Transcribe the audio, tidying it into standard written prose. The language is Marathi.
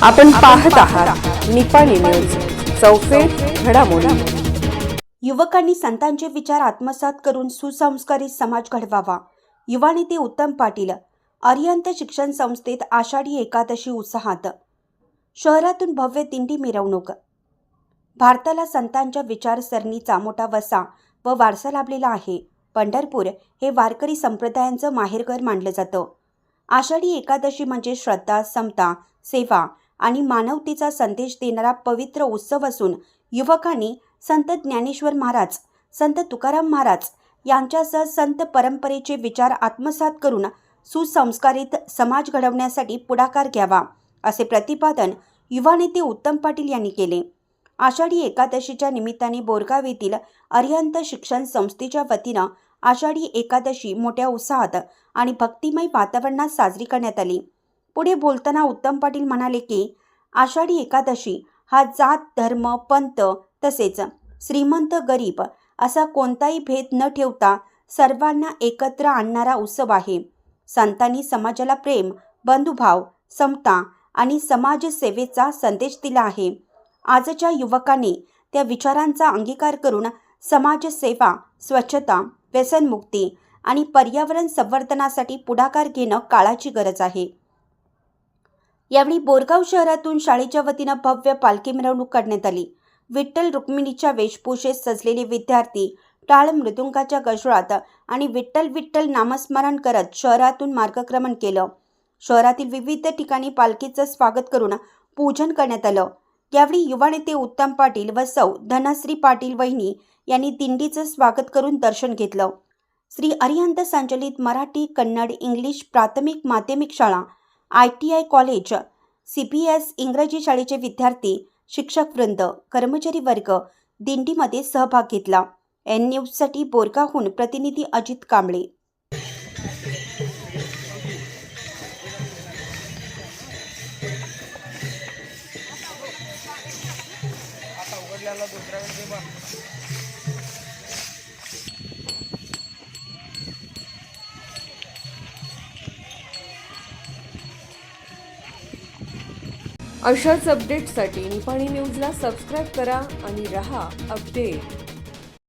आपण पाहत आहात निपाणी न्यूज, चौफेर घडामोडी। युवकांनी संतांचे विचार आत्मसात करून सुसंस्कारित समाज घडवावा। युवा नेते उत्तम पाटील अरिहंत शिक्षण संस्थेत आषाढी एकादशी उत्साहात। शहरातून भव्य दिंडी मिरवणूक। भारताला संतांच्या विचारसरणीचा मोठा वसा व वारसा लाभलेला आहे। पंढरपूर हे वारकरी संप्रदायांचं माहेरघर मानलं जातं। आषाढी एकादशी म्हणजे श्रद्धा, समता, सेवा आणि मानवतेचा संदेश देणारा पवित्र उत्सव असून युवकांनी संत ज्ञानेश्वर महाराज, संत तुकाराम महाराज यांच्यासह संत परंपरेचे विचार आत्मसात करून सुसंस्कारित समाज घडवण्यासाठी पुढाकार घ्यावा, असे प्रतिपादन युवा नेते उत्तम पाटील यांनी केले। आषाढी एकादशीच्या निमित्ताने बोरगाव येथील अरिहंत शिक्षण संस्थेच्या वतीनं आषाढी एकादशी मोठ्या उत्साहात आणि भक्तिमय वातावरणात साजरी करण्यात आली। पुढे बोलताना उत्तम पाटील म्हणाले की आषाढी एकादशी हा जात, धर्म, पंथ तसेच श्रीमंत गरीब असा कोणताही भेद न ठेवता सर्वांना एकत्र आणणारा उत्सव आहे। संतांनी समाजाला प्रेम, बंधुभाव, समता आणि समाजसेवेचा संदेश दिला आहे। आजच्या युवकांनी त्या विचारांचा अंगीकार करून समाजसेवा, स्वच्छता, व्यसनमुक्ती आणि पर्यावरण संवर्धनासाठी पुढाकार घेणं काळाची गरज आहे। यावेळी बोरगाव शहरातून शाळेच्या वतीनं भव्य पालखी मिरवणूक काढण्यात आली। विठ्ठल रुक्मिणीच्या वेशभूषेत सजलेले विद्यार्थी टाळ मृदुंगाच्या गजरात आणि विठ्ठल विठ्ठल नामस्मरण करत शहरातून मार्गक्रमण केलं। शहरातील विविध ठिकाणी पालखीचं स्वागत करून पूजन करण्यात आलं। यावेळी युवा नेते उत्तम पाटील व सौ धनश्री पाटील वहिनी यांनी दिंडीचं स्वागत करून दर्शन घेतलं। श्री अरिहंत संचलित मराठी, कन्नड, इंग्लिश प्राथमिक माध्यमिक शाळा, ITI कॉलेज, CPS इंग्रजी शाळेचे विद्यार्थी, शिक्षक वृंद, कर्मचारी वर्ग दिंडीमध्ये सहभाग घेतला। N न्यूजसाठी बोरगावहून प्रतिनिधी अजित कांबळे। अशाच अपडेट्ससाठी निपाणी न्यूजला सबस्क्राईब करा आणि रहा अपडेट।